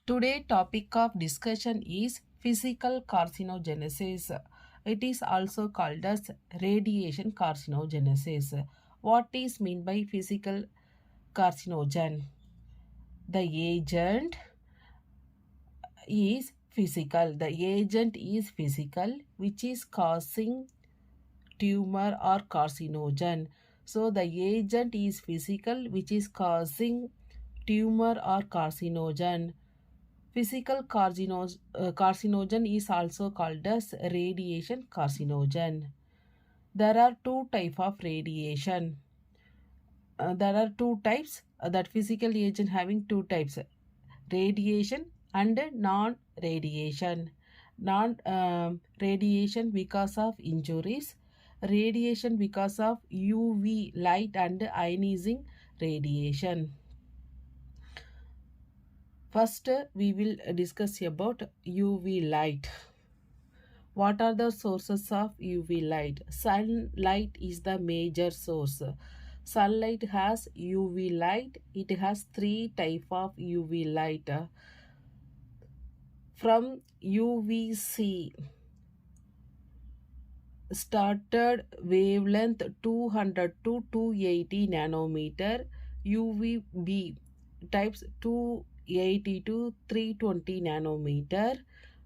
Today topic of discussion is physical carcinogenesis. It is also called as radiation carcinogenesis. What is meant by physical carcinogen? The agent is physical. The agent is physical which is causing tumor or carcinogen. So the agent is physical which is causing tumor or carcinogen. Physical carcinogen is also called as radiation carcinogen. There are two types of radiation. There are two types that physical agent having two types, radiation and non-radiation. Non-radiation because of injuries, radiation because of UV light and ionizing radiation. First, we will discuss about UV light. What are the sources of UV light? Sunlight is the major source. Sunlight has UV light. It has three types of UV light. From UVC, started wavelength 200 to 280 nanometer. UVB types 280 to 320 nanometer.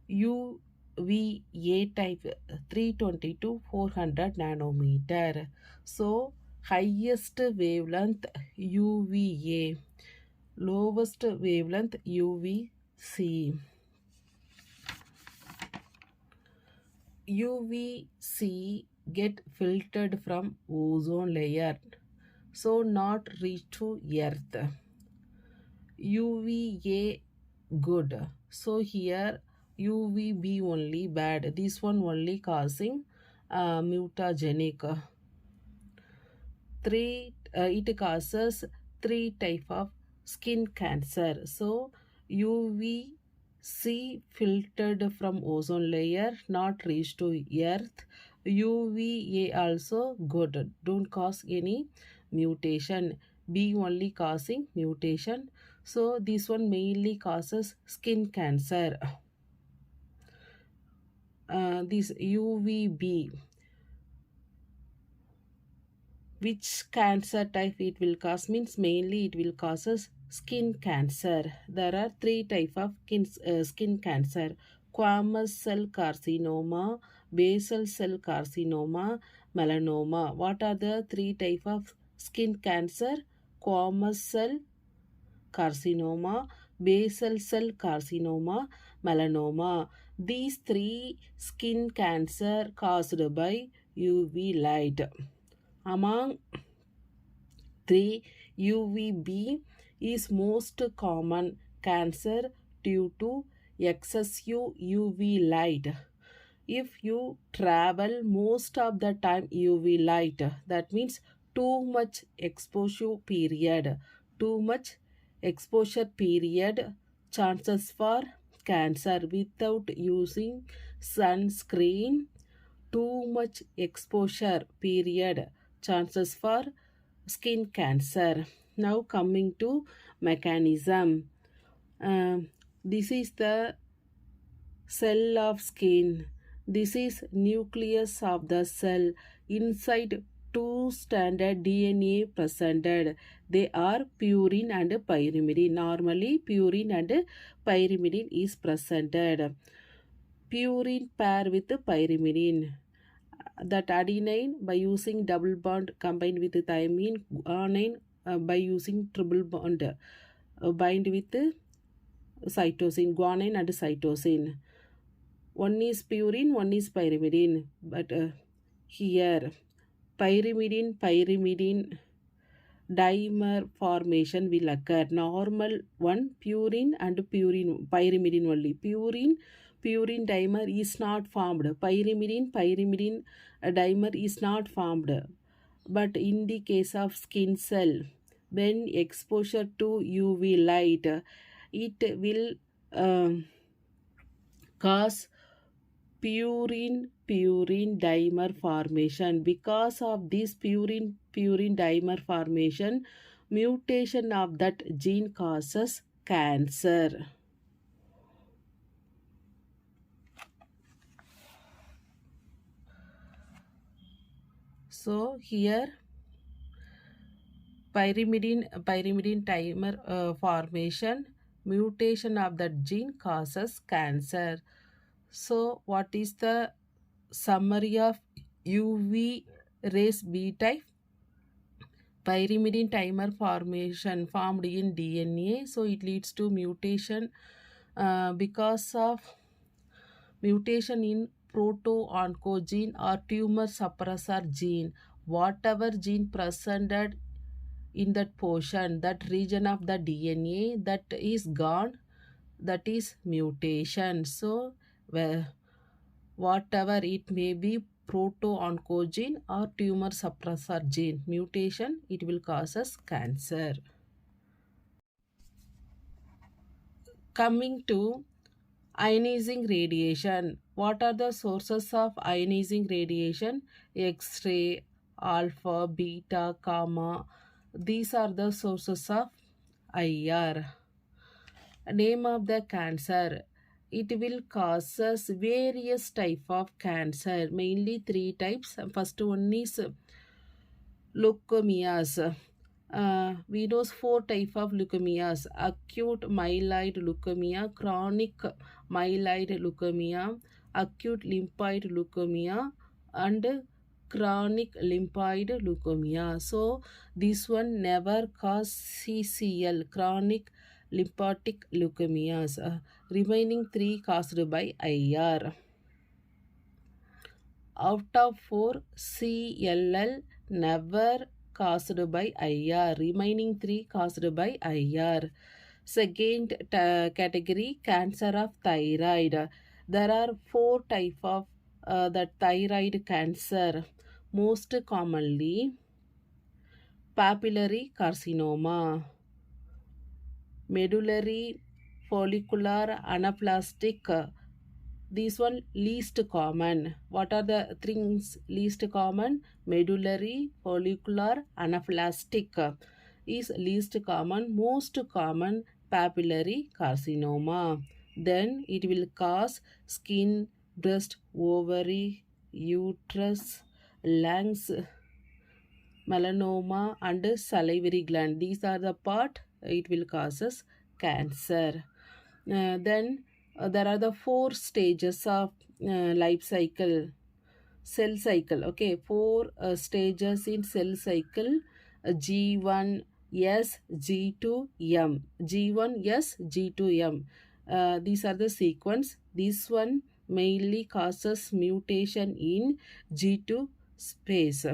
UVA type 320 to 400 nanometer. So highest wavelength UVA, lowest wavelength UVC. UVC get filtered from ozone layer, so not reach to earth. UVA good, so here UVB only bad. This one only causing mutagenic. It causes three type of skin cancer. So UVC filtered from ozone layer, not reach to earth. UVA also good, don't cause any mutation. B only causing mutation. So this one mainly causes skin cancer. This UVB, which cancer type it will cause means mainly it will causes skin cancer. There are three type of skin cancer: squamous cell carcinoma, basal cell carcinoma, melanoma. What are the three type of skin cancer? Squamous cell carcinoma, basal cell carcinoma, melanoma. These three skin cancer caused by UV light. Among three, UVB is most common cancer due to excessive UV light. If you travel most of the time UV light, that means too much exposure period. Too much exposure period, chances for cancer without using sunscreen. Too much exposure period, chances for skin cancer. Now coming to mechanism. This is the cell of skin. This is nucleus of the cell. Inside two standard DNA presented. They are purine and pyrimidine. Normally purine and pyrimidine is presented. Purine pair with pyrimidine. That adenine by using double bond combined with thymine, guanine by using triple bond bind with cytosine, guanine and cytosine. One is purine, one is pyrimidine. But here pyrimidine dimer formation will occur. Normal one purine and pyrimidine only. Purine dimer is not formed. Pyrimidine dimer is not formed. But in the case of skin cell, when exposure to UV light, it will cause purine dimer formation. Because of this purine dimer formation, mutation of that gene causes cancer. So here pyrimidine timer formation, mutation of that gene causes cancer. So what is the summary of UV rays B type? Pyrimidine timer formation formed in DNA, so it leads to mutation because of mutation in proto-oncogene or tumor suppressor gene. Whatever gene presented in that portion, that region of the DNA that is gone, that is mutation. So well, whatever it may be, proto-oncogene or tumor suppressor gene mutation, it will cause us cancer. Coming to ionizing radiation, what are the sources of ionizing radiation? X-ray, alpha, beta, gamma, these are the sources of IR. Name of the cancer, it will causes various type of cancer, mainly three types. First one is leukemias. We know four type of leukemias: acute myeloid leukemia, chronic myeloid leukemia, acute lymphoid leukemia, and chronic lymphoid leukemia. So this one never cause CCL, chronic lymphatic leukemias. Remaining three caused by IR. Out of four, CLL never caused by IR. Remaining three caused by IR. Second category, cancer of thyroid. There are four type of the thyroid cancer. Most commonly, papillary carcinoma, medullary follicular anaplastic. This one least common. What are the things least common? Medullary follicular anaplastic is least common. Most common, papillary carcinoma. Then it will cause skin, breast, ovary, uterus, lungs, melanoma, and salivary gland. These are the part it will causes cancer. Then there are the four stages of life cycle, cell cycle. Okay, four stages in cell cycle: G1, S, G2, M. G1, S, G2, M. These are the sequence. This one mainly causes mutation in G2 space.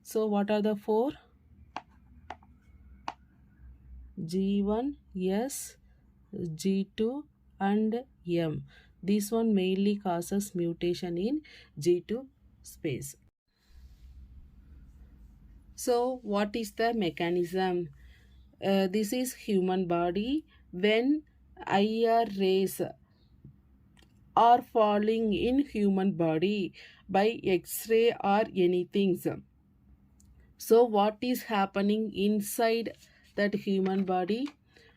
So what are the four? G1, S, G2, and M. This one mainly causes mutation in G2 space. So what is the mechanism? This is human body. When IR rays are falling in human body by X-ray or anything. So what is happening inside that human body?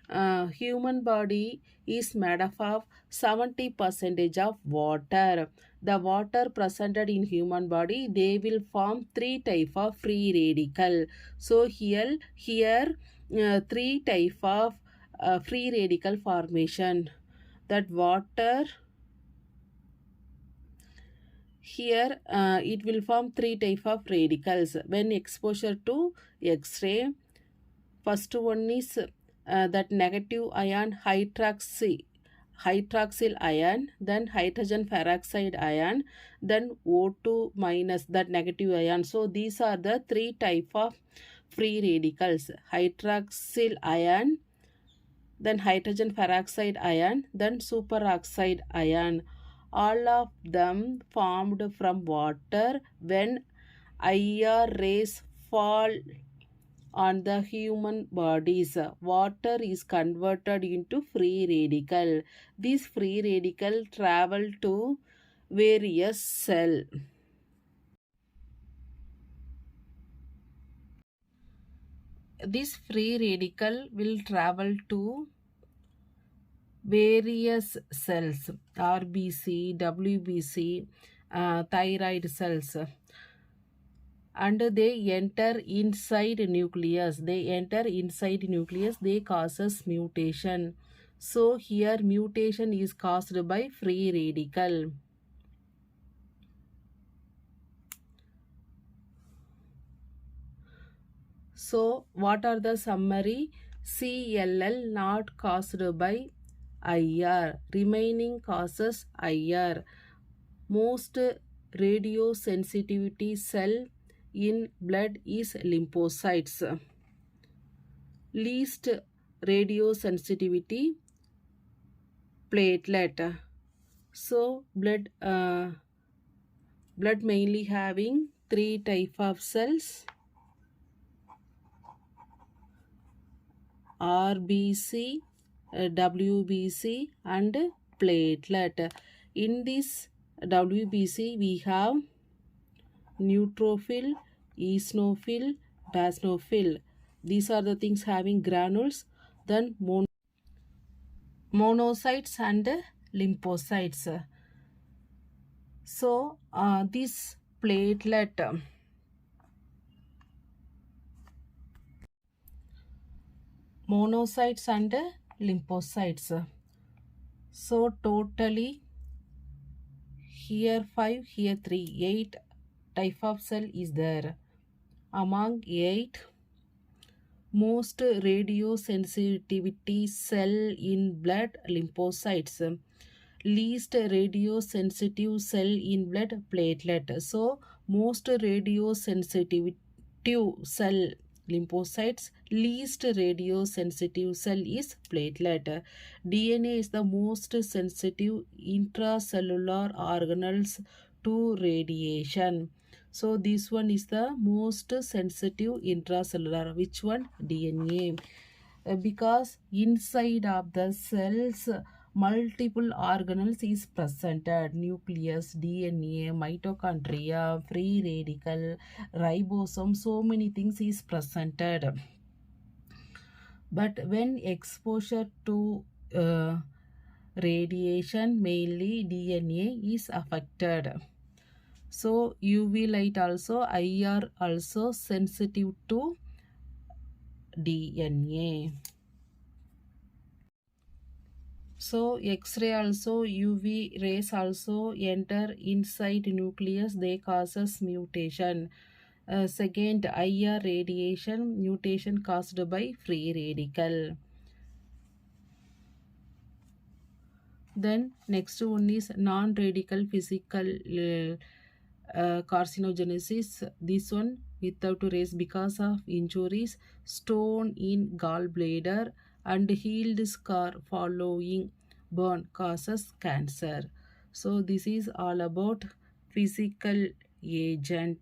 Human body is made up of 70% of water. The water presented in human body, they will form three type of free radical. So here three type of free radical formation. That water here it will form three type of radicals when exposure to X-ray. First one is that negative ion hydroxyl ion, then hydrogen peroxide ion, then O2 minus, that negative ion. So these are the three type of free radicals: hydroxyl ion, then hydrogen peroxide ion, then superoxide ion. All of them formed from water. When IR rays fall on the human bodies, water is converted into free radical. These free radical travel to various cell. This free radical will travel to various cells: RBC, WBC, thyroid cells. and they enter inside nucleus. They causes mutation. So here mutation is caused by free radical. So what are the summary? CLL not caused by IR. Remaining causes IR. Most radiosensitivity cell in blood is lymphocytes. Least radiosensitivity platelet. So blood mainly having three type of cells: RBC, WBC and platelet. In this WBC we have neutrophil, eosinophil, basophil. These are the things having granules. Then monocytes and lymphocytes. So this platelet monocytes and lymphocytes. So totally here 5, here 3, 8 type of cell is there. Among 8, most radiosensitivity cell in blood lymphocytes. Least radiosensitive cell in blood platelet. So most radiosensitive cell lymphocytes, least radiosensitive cell is platelet. DNA is the most sensitive intracellular organelles to radiation. So this one is the most sensitive intracellular. Which one? DNA. Because inside of the cells multiple organelles is presented: nucleus, DNA, mitochondria, free radical, ribosome, so many things is presented. But when exposure to radiation, mainly DNA is affected. So UV light also, IR also sensitive to DNA. So X-ray also, UV rays also enter inside nucleus. They causes mutation. Second, IR radiation, mutation caused by free radical. Then next one is non-radical physical carcinogenesis. This one without rays because of injuries, stone in gallbladder and healed scar following burn causes cancer. So this is all about physical agent.